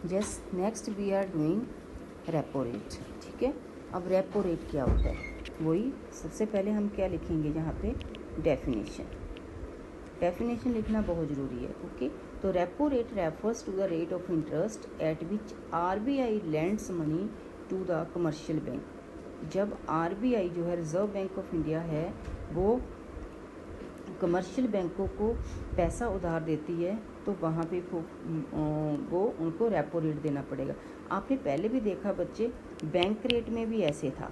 Yes, next we are doing repo rate. ठीक है, अब रेपो रेट क्या होता है वही सबसे पहले हम क्या लिखेंगे यहाँ पे, डेफिनेशन लिखना बहुत ज़रूरी है। ओके, तो repo rate refers to the rate of interest at which RBI lends money to the commercial bank. जब आरबीआई जो है रिजर्व बैंक ऑफ इंडिया है वो कमर्शियल बैंकों को पैसा उधार देती है तो वहाँ पे वो उनको रेपो रेट देना पड़ेगा। आपने पहले भी देखा बच्चे, बैंक रेट में भी ऐसे था।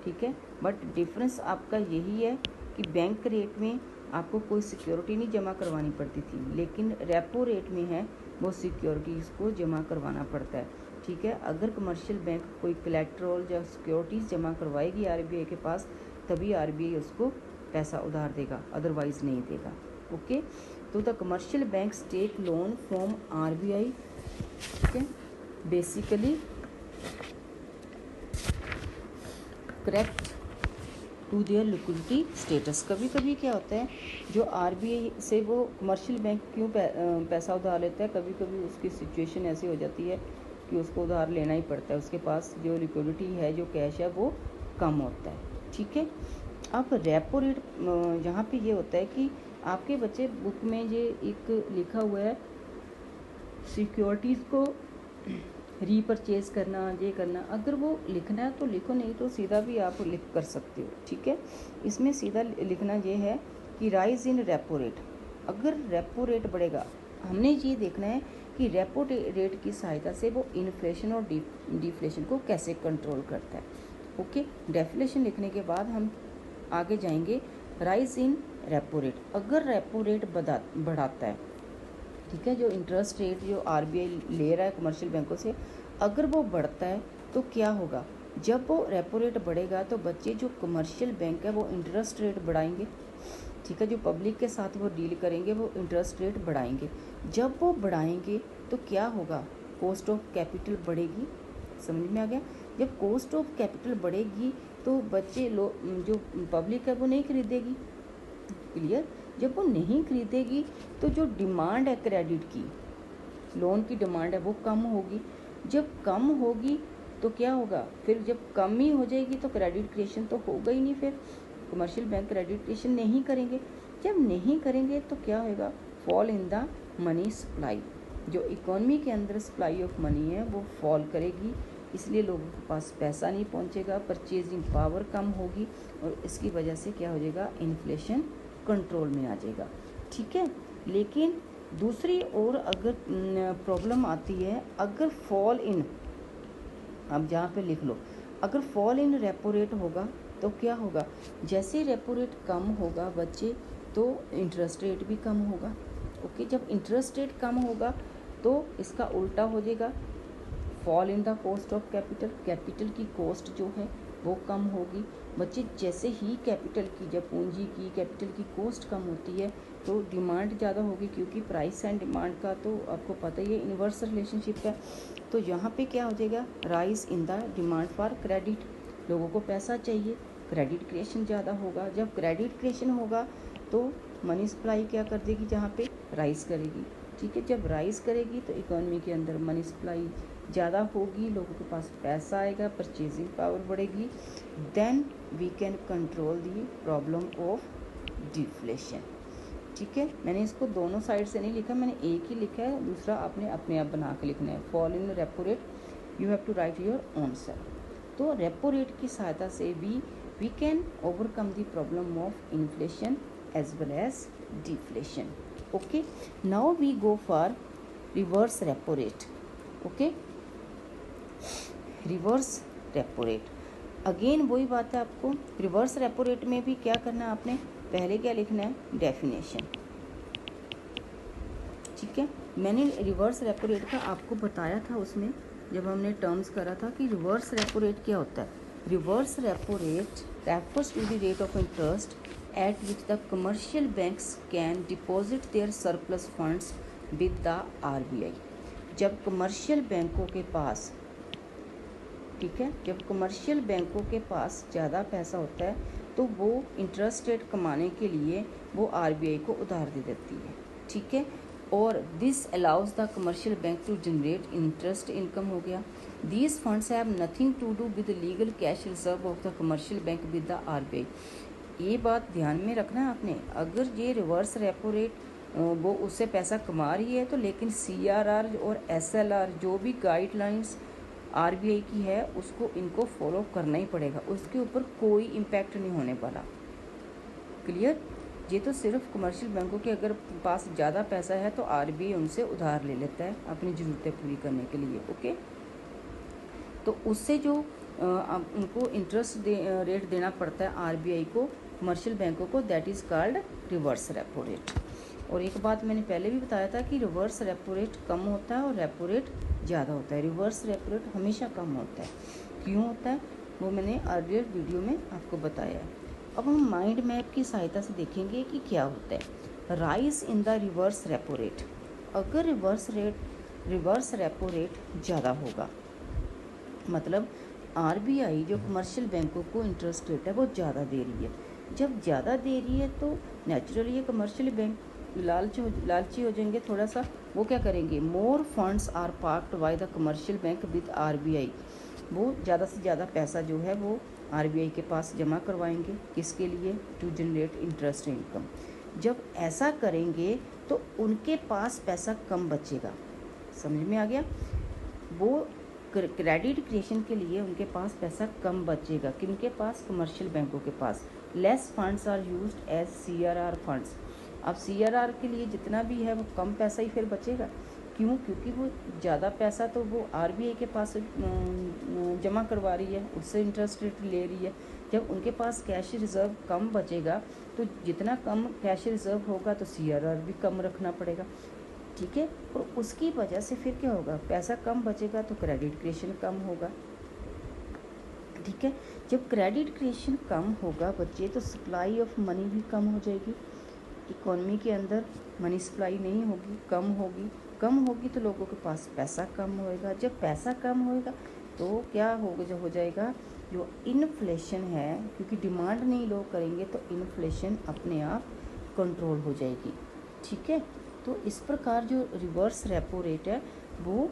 ठीक है, बट डिफरेंस आपका यही है कि बैंक रेट में आपको कोई सिक्योरिटी नहीं जमा करवानी पड़ती थी, लेकिन रेपो रेट में है वो सिक्योरिटीज़ को जमा करवाना पड़ता है। ठीक है, अगर कमर्शियल बैंक कोई कोलैटरल या सिक्योरिटीज़ जमा करवाएगी आरबीआई के पास तभी आरबीआई उसको पैसा उधार देगा, अदरवाइज़ नहीं देगा। ओके, तो the commercial banks take loan from RBI. ठीक है, basically correct to their liquidity status. कभी कभी क्या होता है जो आरबीआई से वो कमर्शियल बैंक क्यों पैसा उधार लेता है, कभी कभी उसकी सिचुएशन ऐसी हो जाती है कि उसको उधार लेना ही पड़ता है, उसके पास जो लिक्विडिटी है जो कैश है वो कम होता है। ठीक है, अब रेपो रेट यहाँ पे ये होता है कि आपके बच्चे बुक में ये एक लिखा हुआ है सिक्योरिटीज़ को रीपरचेज करना, ये करना, अगर वो लिखना है तो लिखो, नहीं तो सीधा भी आप लिख कर सकते हो। ठीक है, इसमें सीधा लिखना ये है कि राइज इन रेपो रेट। अगर रेपो रेट बढ़ेगा, हमने ये देखना है कि रेपो रेट की सहायता से वो इन्फ्लेशन और डिफ्लेशन को कैसे कंट्रोल करता है। ओके, डेफिनेशन लिखने के बाद हम आगे जाएंगे। राइज इन रेपो रेट, अगर रेपो रेट बढ़ाता है, ठीक है, जो इंटरेस्ट रेट जो आरबीआई ले रहा है कमर्शियल बैंकों से, अगर वो बढ़ता है तो क्या होगा, जब वो रेपो रेट बढ़ेगा तो बच्चे जो कमर्शियल बैंक है वो इंटरेस्ट रेट बढ़ाएंगे। ठीक है, जो पब्लिक के साथ वो डील करेंगे वो इंटरेस्ट रेट बढ़ाएंगे। जब वो बढ़ाएंगे तो क्या होगा, कॉस्ट ऑफ कैपिटल बढ़ेगी। समझ में आ गया, जब कॉस्ट ऑफ कैपिटल बढ़ेगी तो बच्चे जो पब्लिक है वो नहीं खरीदेगी। क्लियर, जब वो नहीं खरीदेगी तो जो डिमांड है क्रेडिट की, लोन की डिमांड है वो कम होगी। जब कम होगी तो क्या होगा, फिर जब कम ही हो जाएगी तो क्रेडिट क्रिएशन तो होगा ही नहीं, फिर कमर्शियल बैंक क्रेडिट क्रिएशन नहीं करेंगे। जब नहीं करेंगे तो क्या होगा, fall in the money supply, जो इकोनॉमी के अंदर सप्लाई ऑफ मनी है वो फॉल करेगी, इसलिए लोगों के पास पैसा नहीं पहुंचेगा, परचेजिंग पावर कम होगी और इसकी वजह से क्या हो जाएगा, इन्फ्लेशन कंट्रोल में आ जाएगा। ठीक है, लेकिन दूसरी ओर अगर प्रॉब्लम आती है, अगर फॉल इन, अब जहाँ पे लिख लो, अगर फॉल इन रेपो रेट होगा तो क्या होगा, जैसे रेपो रेट कम होगा बच्चे तो इंटरेस्ट रेट भी कम होगा। ओके, जब इंटरेस्ट रेट कम होगा तो इसका उल्टा हो जाएगा, fall in the cost of capital, capital की कॉस्ट जो है वो कम होगी। बच्चे जैसे ही कैपिटल की, जब पूंजी की कैपिटल की कॉस्ट कम होती है तो डिमांड ज़्यादा होगी, क्योंकि प्राइस एंड डिमांड का तो आपको पता ही है इन्वर्स रिलेशनशिप है। तो यहाँ पे क्या हो जाएगा, rise in the demand for credit, लोगों को पैसा चाहिए, क्रेडिट क्रिएशन ज़्यादा होगा। जब क्रेडिट क्रिएशन होगा तो मनी सप्लाई क्या कर देगी, जहाँ पे राइज करेगी। ठीक है, जब राइज करेगी तो इकोनॉमी के अंदर मनी सप्लाई ज़्यादा होगी, लोगों के पास पैसा आएगा, परचेजिंग पावर बढ़ेगी, then we can control the problem of deflation. ठीक है, मैंने इसको दोनों साइड से नहीं लिखा, मैंने एक ही लिखा है, दूसरा आपने अपने आप बना के लिखना है। Fall in repo rate, you have to write your own self. तो रेपो रेट की सहायता से भी we can overcome the problem of inflation as well as deflation. Okay, now we go for reverse repo rate. Okay, reverse repo rate, again वही बात है, आपको reverse repo rate में भी क्या करना है, आपने पहले क्या लिखना है, डेफिनेशन। ठीक है, मैंने रिवर्स रेपो रेट का आपको बताया था उसमें जब हमने टर्म्स करा था कि रिवर्स रेपो रेट क्या होता है। Reverse repo rate refers to the rate of interest at which the commercial banks can deposit their surplus funds with the RBI. जब कमर्शियल बैंकों के पास, ठीक है, जब कमर्शियल बैंकों के पास ज़्यादा पैसा होता है तो वो इंटरेस्ट रेट कमाने के लिए वो आरबीआई को उधार दे देती है। ठीक है, और this allows the commercial bank to generate interest income हो गया। These funds have nothing to do with legal cash reserve of the commercial bank with the RBI। ये बात ध्यान में रखना है आपने, अगर ये रिवर्स रेपो रेट वो उससे पैसा कमा रही है तो लेकिन CRR और SLR जो भी गाइडलाइंस RBI की है उसको इनको फॉलो करना ही पड़ेगा, उसके ऊपर कोई इम्पैक्ट नहीं होने वाला। क्लियर? ये तो सिर्फ कमर्शियल बैंकों के अगर पास ज़्यादा पैसा है तो RBI उनसे उधार ले लेता है अपनी ज़रूरतें पूरी करने के लिए। ओके, तो उससे जो उनको इंटरेस्ट रेट देना पड़ता है RBI को कमर्शियल बैंकों को, that is called reverse repo rate. और एक बात मैंने पहले भी बताया था कि रिवर्स रेपो रेट कम होता है और रेपो रेट ज़्यादा होता है। रिवर्स रेपो रेट हमेशा कम होता है। क्यों होता है वो मैंने अर्लियर वीडियो में आपको बताया है। अब हम माइंड मैप की सहायता से देखेंगे कि क्या होता है। Rise in the reverse repo rate, अगर रिवर्स रेपो रेट ज़्यादा होगा मतलब RBI जो कमर्शियल बैंकों को इंटरेस्ट रेट है वो ज़्यादा दे रही है। जब ज़्यादा दे रही है तो नेचुरली ये कमर्शियल बैंक लालची हो जाएंगे थोड़ा सा। वो क्या करेंगे, more funds are parked by the commercial bank with RBI। वो ज़्यादा से ज़्यादा पैसा जो है वो RBI के पास जमा करवाएंगे, किसके लिए, टू जनरेट इंटरेस्ट इनकम। जब ऐसा करेंगे तो उनके पास पैसा कम बचेगा। समझ में आ गया? वो क्रेडिट क्रिएशन के लिए उनके पास पैसा कम बचेगा। किनके पास? कमर्शियल बैंकों के पास। Less funds are used as CRR funds. अब CRR के लिए जितना भी है वो कम पैसा ही फिर बचेगा। क्यों? क्योंकि वो ज़्यादा पैसा तो वो RBI के पास जमा करवा रही है, उससे इंटरेस्ट रेट ले रही है। जब उनके पास कैश रिज़र्व कम बचेगा तो जितना कम कैश रिज़र्व होगा तो CRR भी कम रखना पड़ेगा। ठीक है, और उसकी वजह से फिर क्या होगा, पैसा कम बचेगा तो क्रेडिट क्रिएशन कम होगा। ठीक है, जब क्रेडिट क्रिएशन कम होगा बच्चे तो सप्लाई ऑफ मनी भी कम हो जाएगी। इकोनॉमी के अंदर मनी सप्लाई नहीं होगी, कम होगी तो लोगों के पास पैसा कम होएगा। जब पैसा कम होएगा तो क्या होगा, जो हो जाएगा जो इन्फ्लेशन है, क्योंकि डिमांड नहीं लोग करेंगे तो इन्फ्लेशन अपने आप कंट्रोल हो जाएगी। ठीक है, तो इस प्रकार जो रिवर्स रेपो रेट है वो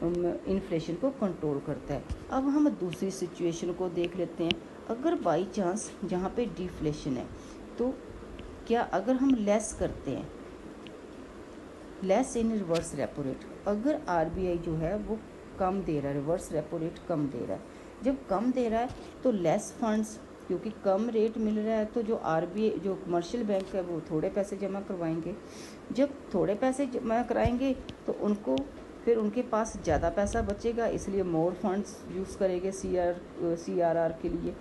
इन्फ्लेशन को कंट्रोल करता है। अब हम दूसरी सिचुएशन को देख लेते हैं। अगर बाई चांस जहाँ पे डिफ्लेशन है तो क्या अगर हम लेस करते हैं, less in reverse repo rate, अगर RBI जो है वो कम दे रहा है, रिवर्स रेपो रेट कम दे रहा है, जब कम दे रहा है तो लेस फंड्स, क्योंकि कम रेट मिल रहा है तो जो RBI जो कमर्शियल बैंक है वो थोड़े पैसे जमा करवाएंगे। जब थोड़े पैसे जमा कराएंगे तो उनको फिर उनके पास ज़्यादा पैसा बचेगा, इसलिए मोर फंड्स यूज़ करेंगे CRR के लिए,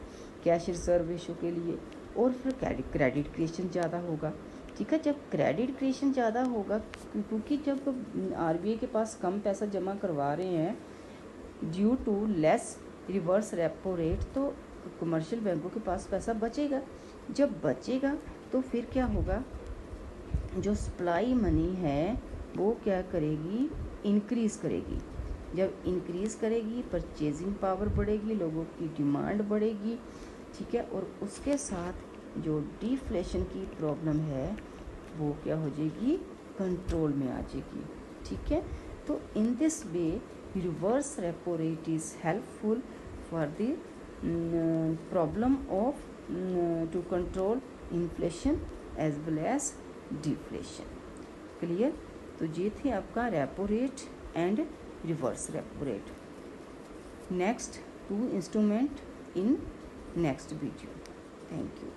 कैश रिजर्व इशू के लिए, और फिर क्रेडिट क्रिएशन ज़्यादा होगा। ठीक है, जब क्रेडिट क्रिएशन ज़्यादा होगा क्योंकि जब RBI के पास कम पैसा जमा करवा रहे हैं due to less reverse repo rate, तो कमर्शियल बैंकों के पास पैसा बचेगा। जब बचेगा तो फिर क्या होगा, जो सप्लाई मनी है वो क्या करेगी, इंक्रीज़ करेगी। जब इंक्रीज़ करेगी परचेजिंग पावर बढ़ेगी, लोगों की डिमांड बढ़ेगी। ठीक है, और उसके साथ जो डिफ्लेशन की प्रॉब्लम है वो क्या हो जाएगी, कंट्रोल में आ जाएगी। ठीक है, तो in this way reverse repo rate is helpful for the problem of to control inflation as well as deflation. Clear? तो ये थे आपका repo rate and reverse repo rate. Next 2 instrument in next video. Thank you.